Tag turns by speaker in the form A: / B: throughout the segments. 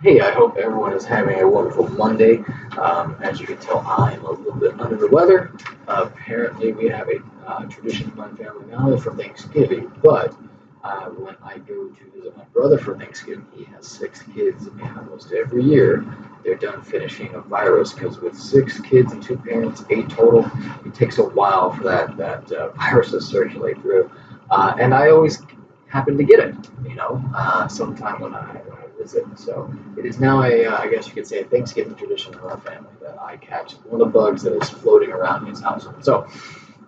A: Hey, I hope everyone is having a wonderful Monday. As you can tell, I am a little bit under the weather. Apparently, we have a tradition in my family now for Thanksgiving, but when I go to visit my brother for Thanksgiving, he has 6 kids, and almost every year they're done finishing a virus because with 6 kids and 2 parents, 8 total, it takes a while for that virus to circulate through. And I always happen to get it, sometime when I visit. So it is now I guess you could say, a Thanksgiving tradition in our family that I catch one of the bugs that is floating around his household. So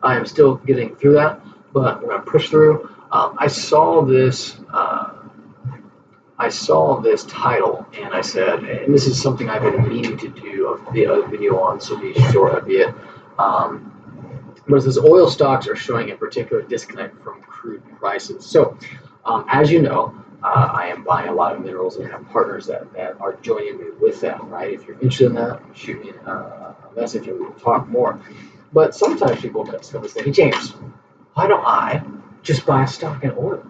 A: I am still getting through that, but we're going to push through. I saw this. I saw this title, and I said, and this is something I've been meaning to do a video on, so be sure of it. But it says oil stocks are showing a particular disconnect from crude prices. So, as you know, I am buying a lot of minerals and have partners that are joining me with them, right? If you're interested in that, shoot me a message and we'll talk more. But sometimes people come and say, hey, James, why don't I just buy a stock in oil?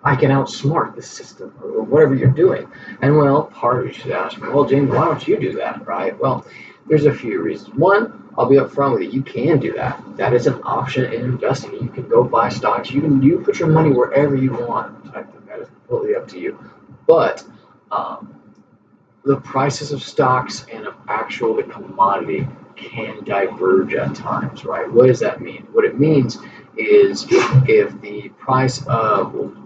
A: I can outsmart the system or whatever you're doing. And well, part of you should ask me, well, James, why don't you do that, right? Well, there's a few reasons. One, I'll be upfront with you. You can do that. That is an option in investing. You can go buy stocks. You put your money wherever you want. I think that is completely up to you. But the prices of stocks and of the commodity can diverge at times, right? What does that mean? What it means is if the price of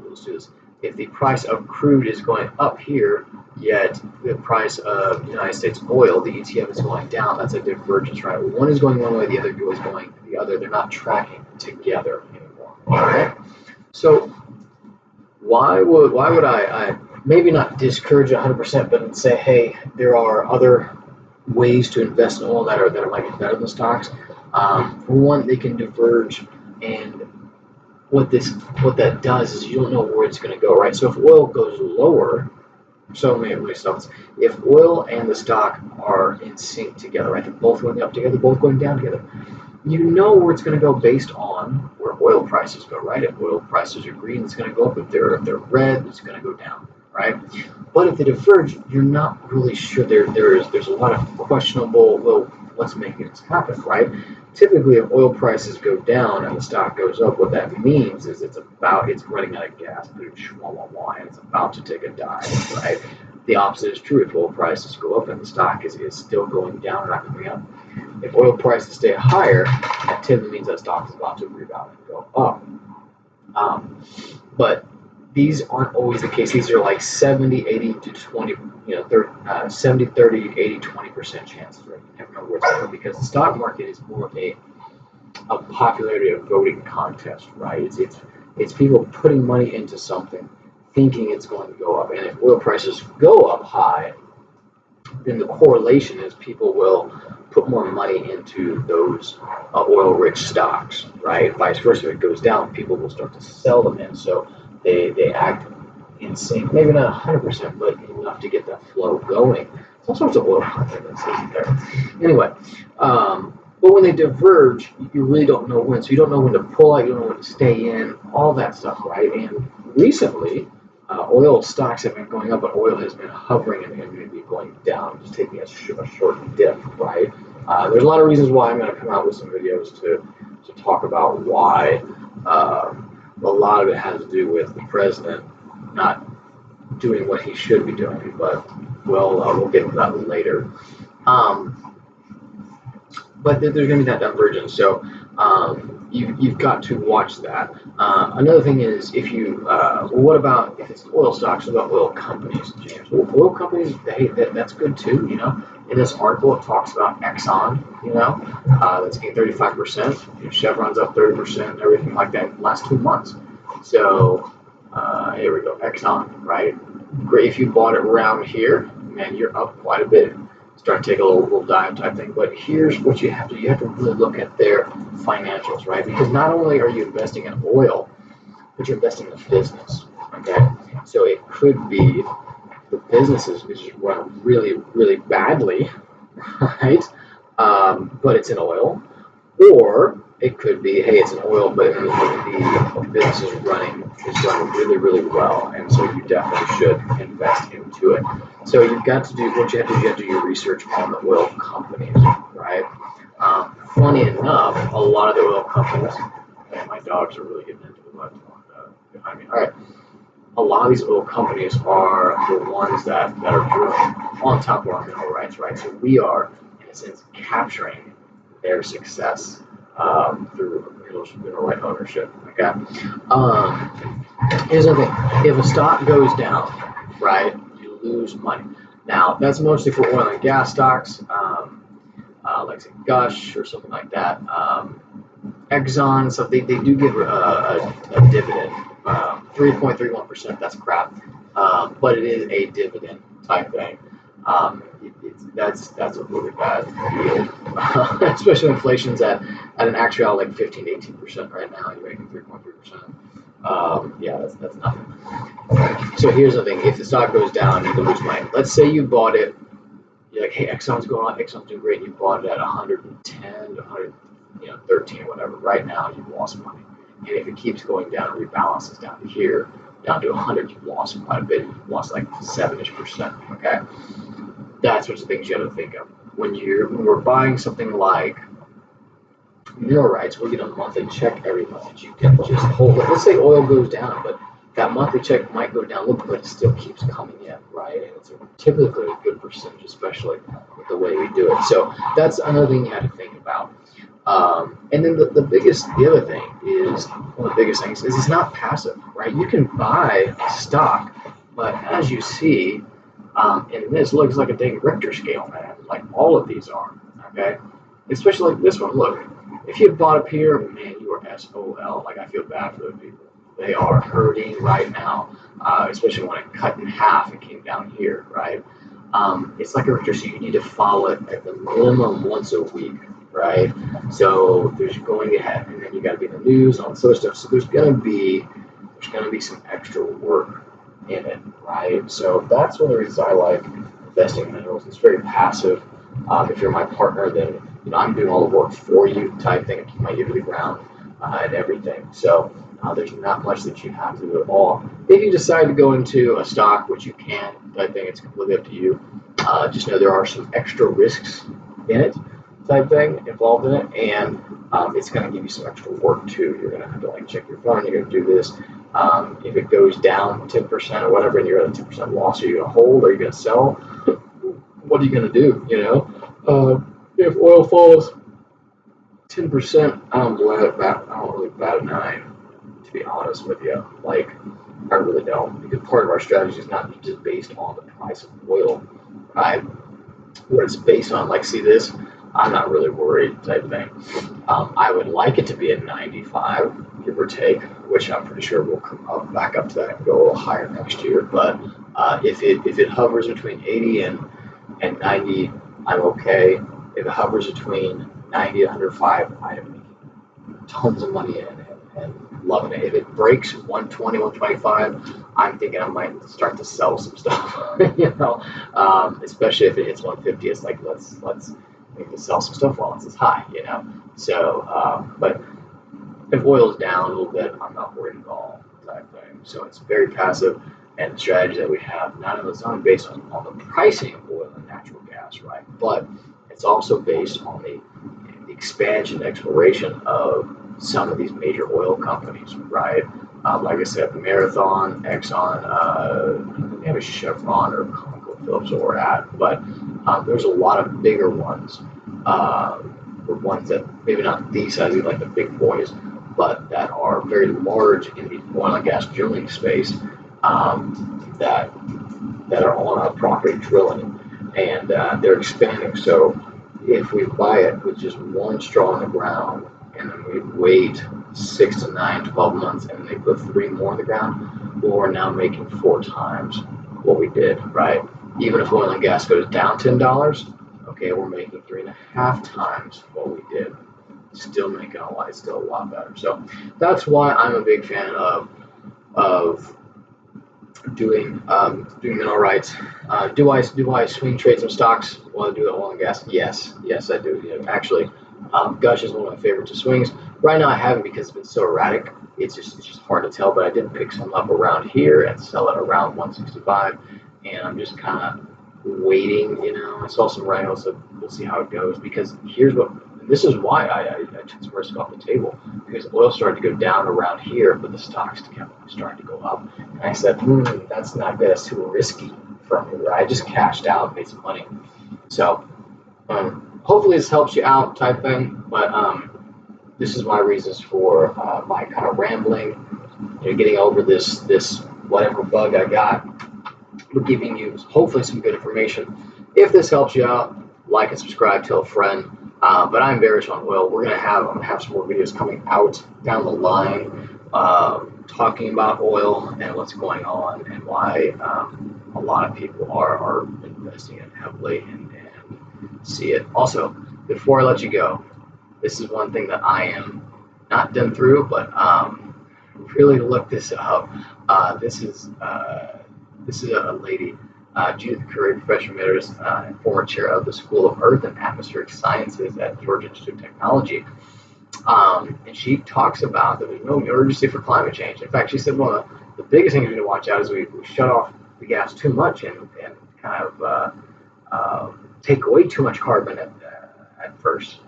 A: if the price of crude is going up here, yet the price of United States oil, the ETF, is going down, that's a divergence, right? One is going one way, the other is going the other. They're not tracking together anymore. All right. So why would I maybe not discourage 100%, but say, hey, there are other ways to invest in oil that might be better than stocks. For one, they can diverge, and what that does is you don't know where it's going to go, right? So if oil goes lower, so many stocks, if oil and the stock are in sync together, right? They're both going up together, both going down together. You know where it's going to go based on where oil prices go, right? If oil prices are green, it's going to go up. If they're red, it's going to go down, right? But if they diverge, you're not really sure. There's a lot of questionable, well, what's making this happen, right? Typically, if oil prices go down and the stock goes up, what that means is it's running out of gas, and it's about to take a dive, right? The opposite is true. If oil prices go up and the stock is still going down and not going up. If oil prices stay higher, that typically means that stock is about to rebound and go up. But these aren't always the case. These are like 70, 80 to 20, 70, 30, 80, 20% chances, right? You never know where it's going because the stock market is more of a popularity of voting contest, right? It's people putting money into something, thinking it's going to go up. And if oil prices go up high, then the correlation is people will put more money into those oil-rich stocks, right? Vice versa, if it goes down, people will start to sell them in. So they act in sync, maybe not 100%, but enough to get that flow going. All sorts of oil content isn't there. Anyway, but when they diverge, you really don't know when. So you don't know when to pull out, you don't know when to stay in, all that stuff, right? And recently, oil stocks have been going up, but oil has been hovering and maybe going down, just taking a short dip, right? There's a lot of reasons why I'm going to come out with some videos to talk about why. A lot of it has to do with the president not doing what he should be doing, but we'll get into that later. But there's going to be that divergence, so you've got to watch that. Another thing is, what about if it's oil stocks? What about oil companies, James? Well, oil companies, that's good too, In this article, it talks about Exxon, that's gained 35%. Chevron's up 30%, everything like that in the last 2 months. So here we go, Exxon, right? Great if you bought it around here, man, you're up quite a bit. Start to take a little dive type thing. But here's what you have to really look at their financials, right? Because not only are you investing in oil, but you're investing in a business, okay? So it could be the business is run really, really badly, right? But it's in oil. Or It could be, hey, it's an oil, but the business is running really, really well, and so you definitely should invest into it. So you've got to do what you have to do. You have to do your research on the oil companies, right? Funny enough, a lot of the oil companies, and my dogs are really getting into what behind me. All right, a lot of these oil companies are the ones that are drilling on top of our mineral rights, right? So we are, in a sense, capturing their success through mineral right ownership. Okay. Here's the thing: if a stock goes down, right, you lose money. Now that's mostly for oil and gas stocks, like say Gush or something like that. Exxon, so they do give a dividend, 3.31%. That's crap, but it is a dividend type thing. That's a really bad yield, especially when inflation's at an actual like 15 to 18% right now. You're making 3.3%. Yeah, that's nothing. So here's the thing: if the stock goes down, you can lose money. Let's say you bought it. You're like, hey, Exxon's going on, Exxon's doing great. You bought it at 110 to 113 or whatever. Right now, you've lost money. And if it keeps going down and rebalances down to here, down to 100, you've lost quite a bit. You've lost like 7-ish%. Okay, that's what the things you have to think of when we're buying something like mineral rights. We'll get a monthly check every month that you can just hold it. Let's say oil goes down, but that monthly check might go down a little bit, but it still keeps coming in, right? And it's typically a good percentage, especially with the way we do it. So that's another thing you have to think about. And then the other thing is, one of the biggest things is it's not passive, right? You can buy a stock, but as you see, and this looks like a dang Richter scale, man. Like all of these are, okay? Especially like this one. Look, if you bought up here, man, you are SOL. Like I feel bad for those people. They are hurting right now, especially when it cut in half and came down here, right? It's like a Richter scale. You need to follow it at the minimum once a week, right? So there's going ahead, and then you got to be in the news and all this other stuff. So there's gonna be some extra work in it, right? So that's one of the reasons I like investing in minerals. It's very passive. If you're my partner, then I'm doing all the work for you, type thing. I keep my ear to the ground and everything. So there's not much that you have to do at all. If you decide to go into a stock, which you can, type thing, it's completely up to you. Just know there are some extra risks in it, type thing, involved in it, and it's going to give you some extra work too. You're going to have to like check your phone. You're going to do this. If it goes down 10% or whatever, and you're at a 10% loss, are you going to hold? Are you going to sell? What are you going to do? If oil falls 10%, I don't really bat an eye, to be honest with you. Like, I really don't, because part of our strategy is not just based on the price of oil, right? What it's based on, like, see this? I'm not really worried, type thing. I would like it to be at 95, give or take, which I'm pretty sure will come up back up to that and go a little higher next year. But if it hovers between 80 and 90, I'm okay. If it hovers between 90 and 105, I am making tons of money in it and loving it. If it breaks 120, 125, I'm thinking I might start to sell some stuff. Especially if it hits 150, it's like let's maybe sell some stuff while it's high. So, but if oil's down a little bit, I'm not worried at all, type thing. So it's very passive, and the strategy that we have not only based on the pricing of oil and natural gas, right, but it's also based on the expansion, exploration of some of these major oil companies, right? Like I said, Marathon, Exxon, maybe Chevron or ConocoPhillips where we're at, but there's a lot of bigger ones, or ones that maybe not these sizes like the big boys, but that are very large in the oil and gas drilling space, that are on our property drilling, and they're expanding. So if we buy it with just one straw in the ground, and then we wait 6 to 9, 12 months, and they put 3 more in the ground, well, we're now making 4 times what we did, right? Even if oil and gas goes down $10, okay, we're making 3.5 times what we did. Still making a lot, still a lot better. So that's why I'm a big fan of doing mineral rights. Do I swing trade some stocks while I do oil and gas? Yes, I do. Actually, Gush is one of my favorite to swings. Right now I haven't because it's been so erratic. It's just hard to tell. But I did pick some up around here and sell it around 165, and I'm just kind of waiting. I saw some rhinos, so we'll see how it goes. Because here's what. This is why I took some risk off the table, because oil started to go down around here, but the stocks kept starting to go up. And I said, that's not good. That's too risky for me. I just cashed out, made some money. So hopefully this helps you out, type thing. But this is my reasons for my kind of rambling, getting over this whatever bug I got. We're giving you hopefully some good information. If this helps you out, like and subscribe, tell a friend. But I'm bearish on oil. I'm gonna have some more videos coming out down the line, talking about oil and what's going on and why a lot of people are investing in it heavily and see it. Also, before I let you go, this is one thing that I am not done through, but really look this up. This is a lady, Judith Curry, professor emeritus and former chair of the School of Earth and Atmospheric Sciences at Georgia Institute of Technology. And she talks about that there's no emergency for climate change. In fact, she said one of the biggest things we need to watch out is we shut off the gas too much and kind of take away too much carbon at first.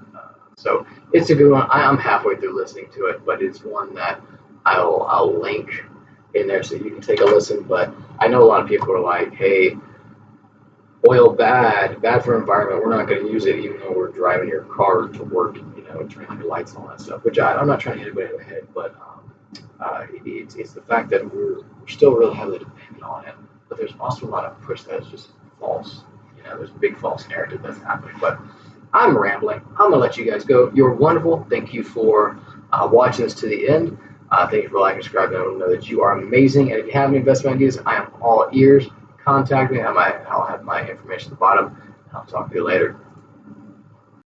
A: So it's a good one. I'm halfway through listening to it, but it's one that I'll link in there so you can take a listen. But I know a lot of people are like, hey, oil bad for environment. We're not going to use it even though we're driving your car to work, turning on your lights and all that stuff, which I'm not trying to hit anybody in the head, but it's the fact that we're still really heavily dependent on it. But there's also a lot of push that is just false. There's a big false narrative that's happening. But I'm rambling. I'm going to let you guys go. You're wonderful. Thank you for watching this to the end. Thank you for liking, subscribing. I know that you are amazing. And if you have any investment ideas, I am all ears. Contact me. I'll have my information at the bottom. I'll talk to you later.